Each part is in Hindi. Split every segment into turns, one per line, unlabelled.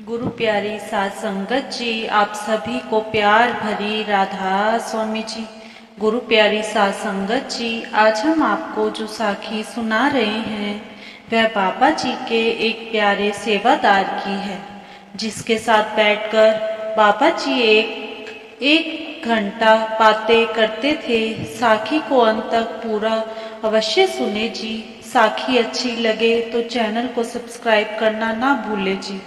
गुरु प्यारी साध संगत जी, आप सभी को प्यार भरी राधा स्वामी जी। गुरु प्यारी साध संगत जी, आज हम आपको जो साखी सुना रहे हैं वह बाबा जी के एक प्यारे सेवादार की है, जिसके साथ बैठकर बाबा जी एक एक घंटा बातें करते थे। साखी को अंत तक पूरा अवश्य सुने जी। साखी अच्छी लगे तो चैनल को सब्सक्राइब करना ना भूले जी।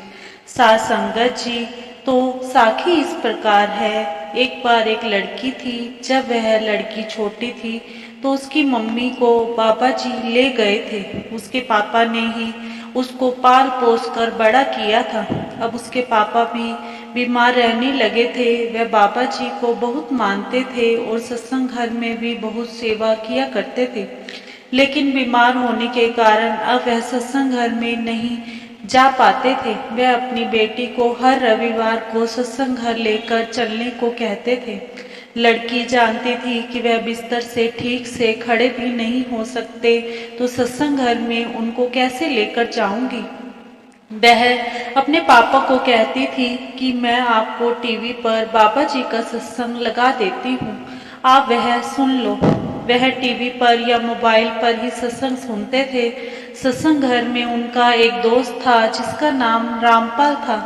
साध संगत जी, तो साखी इस प्रकार है। एक बार एक लड़की थी। जब वह लड़की छोटी थी तो उसकी मम्मी को बाबा जी ले गए थे। उसके पापा ने ही उसको पाल पोस कर बड़ा किया था। अब उसके पापा भी बीमार रहने लगे थे। वह बाबा जी को बहुत मानते थे और सत्संग घर में भी बहुत सेवा किया करते थे, लेकिन बीमार होने के कारण अब वह सत्संग घर में नहीं जा पाते थे। वह अपनी बेटी को हर रविवार को सत्संग घर लेकर चलने को कहते थे। लड़की जानती थी कि वह बिस्तर से ठीक से खड़े भी नहीं हो सकते, तो सत्संग घर में उनको कैसे लेकर जाऊंगी। वह अपने पापा को कहती थी कि मैं आपको टीवी पर बाबा जी का सत्संग लगा देती हूँ, आप वह सुन लो। वह टीवी पर या मोबाइल पर ही सत्संग सुनते थे। सत्संग घर में उनका एक दोस्त था जिसका नाम रामपाल था,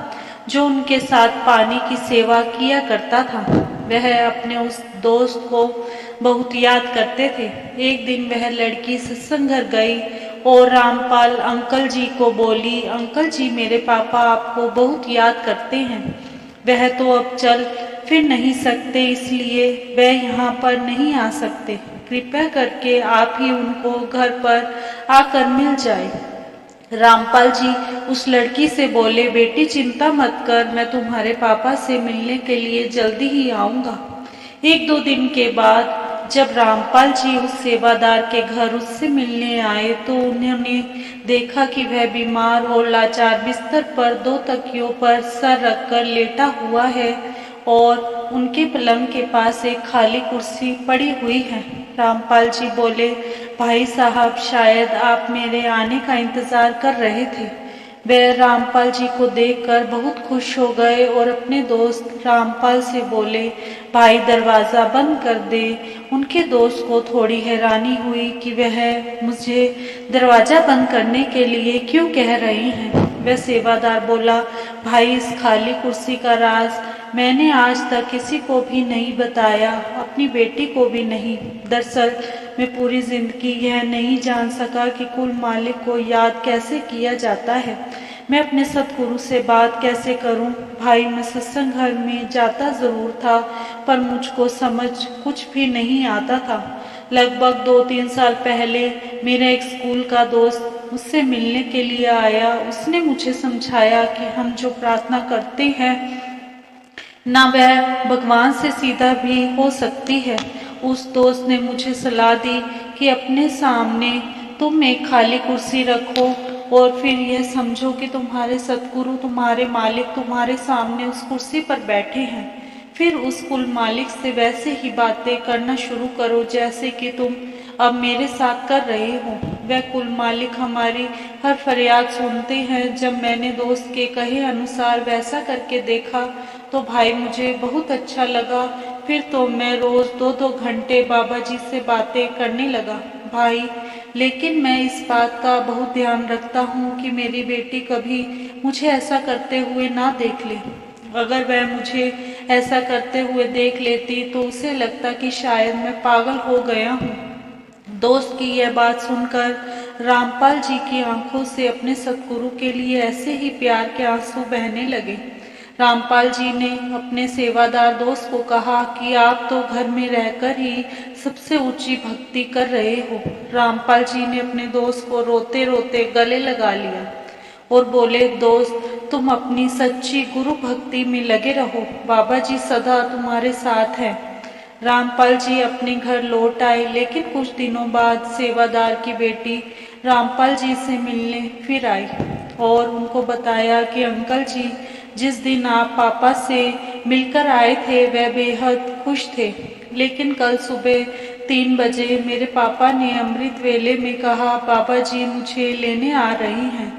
जो उनके साथ पानी की सेवा किया करता था। वह अपने उस दोस्त को बहुत याद करते थे। एक दिन वह लड़की सत्संग घर गई और रामपाल अंकल जी को बोली, अंकल जी, मेरे पापा आपको बहुत याद करते हैं। वह तो अब चल फिर नहीं सकते, इसलिए वह यहाँ पर नहीं आ सकते। कृपया करके आप ही उनको घर पर आकर मिल जाए। रामपाल जी उस लड़की से बोले, बेटी चिंता मत कर, मैं तुम्हारे पापा से मिलने के लिए जल्दी ही आऊंगा। एक दो दिन के बाद जब रामपाल जी उस सेवादार के घर उससे मिलने आए तो उन्होंने देखा कि वह बीमार और लाचार बिस्तर पर दो तकियों पर सर रखकर लेटा हुआ है और उनके पलंग के पास एक खाली कुर्सी पड़ी हुई है। रामपाल जी बोले, भाई साहब, शायद आप मेरे आने का इंतजार कर रहे थे। वे रामपाल जी को देखकर बहुत खुश हो गए और अपने दोस्त रामपाल से बोले, भाई दरवाजा बंद कर दे। उनके दोस्त को थोड़ी हैरानी हुई कि वह मुझे दरवाजा बंद करने के लिए क्यों कह रहे हैं। वह सेवादार बोला, भाई इस खाली कुर्सी का राज मैंने आज तक किसी को भी नहीं बताया, अपनी बेटी को भी नहीं। दरअसल मैं पूरी जिंदगी यह नहीं जान सका कि कुल मालिक को याद कैसे किया जाता है। मैं अपने सतगुरु से बात कैसे करूं। भाई मैं सत्संग घर में जाता जरूर था, पर मुझको समझ कुछ भी नहीं आता था। लगभग 2-3 साल पहले मेरा एक स्कूल का दोस्त मुझसे मिलने के लिए आया। उसने मुझे समझाया कि हम जो प्रार्थना करते हैं ना वह भगवान से सीधा भी हो सकती है। उस दोस्त ने मुझे सलाह दी कि अपने सामने तुम एक खाली कुर्सी रखो और फिर यह समझो कि तुम्हारे सतगुरु, तुम्हारे मालिक तुम्हारे सामने उस कुर्सी पर बैठे हैं। फिर उस कुल मालिक से वैसे ही बातें करना शुरू करो जैसे कि तुम अब मेरे साथ कर रहे हो। वह कुल मालिक हमारी हर फरियाद सुनते हैं। जब मैंने दोस्त के कहे अनुसार वैसा करके देखा तो भाई मुझे बहुत अच्छा लगा। फिर तो मैं रोज 2-2 घंटे बाबा जी से बातें करने लगा भाई। लेकिन मैं इस बात का बहुत ध्यान रखता हूँ कि मेरी बेटी कभी मुझे ऐसा करते हुए ना देख ले। अगर वह मुझे ऐसा करते हुए देख लेती तो उसे लगता कि शायद मैं पागल हो गया हूँ। दोस्त की यह बात सुनकर रामपाल जी की आंखों से अपने सतगुरु के लिए ऐसे ही प्यार के आंसू बहने लगे। रामपाल जी ने अपने सेवादार दोस्त को कहा कि आप तो घर में रहकर ही सबसे ऊंची भक्ति कर रहे हो। रामपाल जी ने अपने दोस्त को रोते रोते गले लगा लिया और बोले, दोस्त तुम अपनी सच्ची गुरु भक्ति में लगे रहो, बाबा जी सदा तुम्हारे साथ हैं। रामपाल जी अपने घर लौट आए, लेकिन कुछ दिनों बाद सेवादार की बेटी रामपाल जी से मिलने फिर आई और उनको बताया कि अंकल जी जिस दिन आप पापा से मिलकर आए थे वह बेहद खुश थे, लेकिन कल सुबह 3 बजे मेरे पापा ने अमृत वेले में कहा, बाबा जी मुझे लेने आ रही हैं।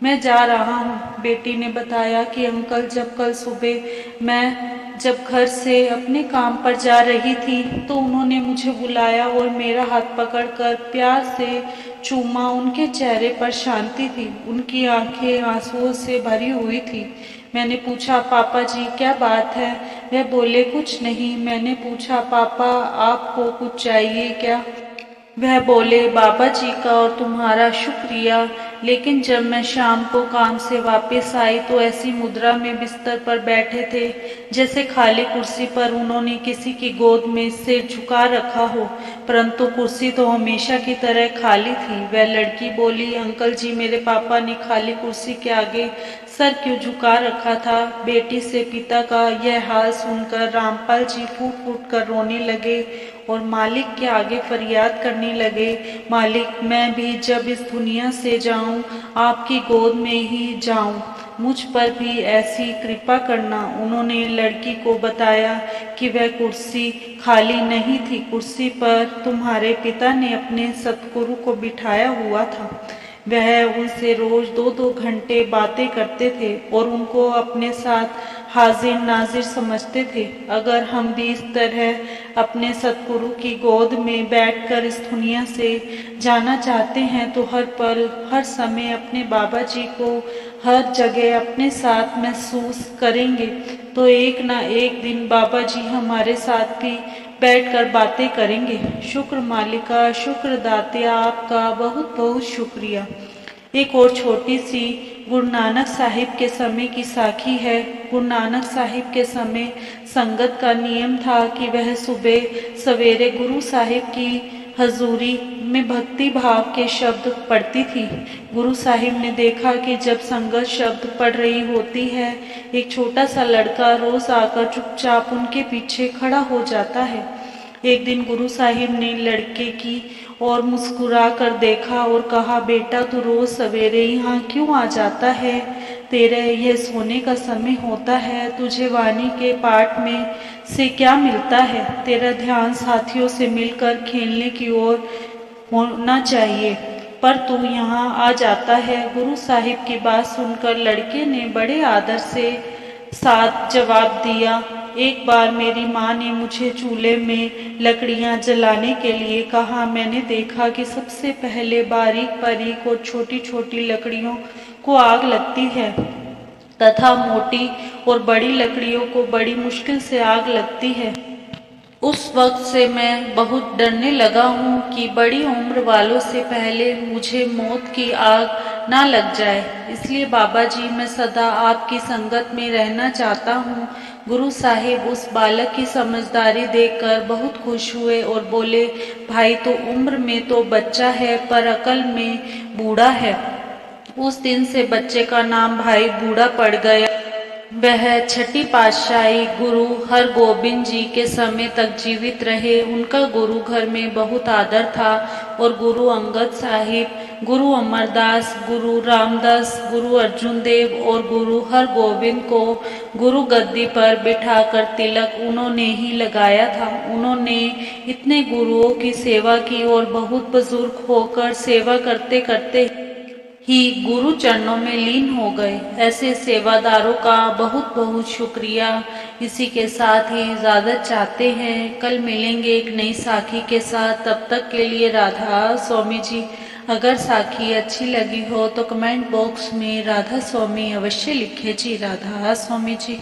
मैं जा रहा हूँ। बेटी ने बताया कि अंकल, जब कल सुबह मैं जब घर से अपने काम पर जा रही थी तो उन्होंने मुझे बुलाया और मेरा हाथ पकड़कर प्यार से चूमा। उनके चेहरे पर शांति थी, उनकी आंखें आंसुओं से भरी हुई थी। मैंने पूछा, पापा जी क्या बात है? वह बोले, कुछ नहीं। मैंने पूछा, पापा आपको कुछ चाहिए क्या? वह बोले, बाबा जी का और तुम्हारा शुक्रिया। लेकिन जब मैं शाम को काम से वापस आई तो ऐसी मुद्रा में बिस्तर पर बैठे थे जैसे खाली कुर्सी पर उन्होंने किसी की गोद में सिर झुका रखा हो, परंतु कुर्सी तो हमेशा की तरह खाली थी। वह लड़की बोली, अंकल जी, मेरे पापा ने खाली कुर्सी के आगे सर क्यों झुका रखा था? बेटी से पिता का यह हाल सुनकर रामपाल जी फूट फूट कर रोने लगे और मालिक के आगे फरियाद करने लगे, मालिक, मैं भी जब इस दुनिया से जाऊं आपकी गोद में ही जाऊं, मुझ पर भी ऐसी कृपा करना। उन्होंने लड़की को बताया कि वह कुर्सी खाली नहीं थी, कुर्सी पर तुम्हारे पिता ने अपने सतगुरु को बिठाया हुआ था। वह उनसे रोज 2-2 घंटे बातें करते थे और उनको अपने साथ हाजिर नाजिर समझते थे। अगर हम भी इस तरह अपने सतगुरु की गोद में बैठकर इस दुनिया से जाना चाहते हैं तो हर पल हर समय अपने बाबा जी को हर जगह अपने साथ महसूस करेंगे तो एक ना एक दिन बाबा जी हमारे साथ भी बैठकर बातें करेंगे। शुक्र मालिका, शुक्र दातिया, आपका बहुत बहुत शुक्रिया। एक और छोटी सी गुरु नानक साहिब के समय की साखी है। गुरु नानक साहिब के समय संगत का नियम था कि वह सुबह सवेरे गुरु साहिब की हजूरी में भक्ति भाव के शब्द पढ़ती थी। गुरु साहिब ने देखा कि जब संगत शब्द पढ़ रही होती है, एक छोटा सा लड़का रोज आकर चुपचाप उनके पीछे खड़ा हो जाता है। एक दिन गुरु साहिब ने लड़के की और मुस्कुरा कर देखा और कहा, बेटा तू रोज सवेरे यहाँ क्यों आ जाता है? तेरे यह सोने का समय होता है, तुझे वाणी के पाठ में से क्या मिलता है? तेरा ध्यान साथियों से मिलकर खेलने की ओर होना चाहिए, पर तू यहाँ आ जाता है। गुरु साहिब की बात सुनकर लड़के ने बड़े आदर से साथ जवाब दिया, एक बार मेरी माँ ने मुझे चूल्हे में लकड़ियाँ जलाने के लिए कहा। मैंने देखा कि सबसे पहले बारीक बारीक और छोटी छोटी लकड़ियों को आग लगती है तथा मोटी और बड़ी लकड़ियों को बड़ी मुश्किल से आग लगती है। उस वक्त से मैं बहुत डरने लगा हूँ कि बड़ी उम्र वालों से पहले मुझे मौत की आग ना लग जाए। इसलिए बाबा जी, मैं सदा आपकी संगत में रहना चाहता हूँ। गुरु साहिब उस बालक की समझदारी देखकर बहुत खुश हुए और बोले, भाई तो उम्र में तो बच्चा है पर अकल में बूढ़ा है। उस दिन से बच्चे का नाम भाई बूढ़ा पड़ गया। वह छठी पातशाही गुरु हरगोबिंद जी के समय तक जीवित रहे। उनका गुरु घर में बहुत आदर था और गुरु अंगद साहिब, गुरु अमरदास, गुरु रामदास, गुरु अर्जुन देव और गुरु हरगोबिंद को गुरु गद्दी पर बिठाकर तिलक उन्होंने ही लगाया था। उन्होंने इतने गुरुओं की सेवा की और बहुत बुजुर्ग होकर सेवा करते करते ही गुरु चरणों में लीन हो गए। ऐसे सेवादारों का बहुत बहुत शुक्रिया। इसी के साथ ही इजाजत चाहते हैं। कल मिलेंगे एक नई साखी के साथ। तब तक के लिए राधा स्वामी जी। अगर साखी अच्छी लगी हो तो कमेंट बॉक्स में राधा स्वामी अवश्य लिखिए जी। राधा स्वामी जी।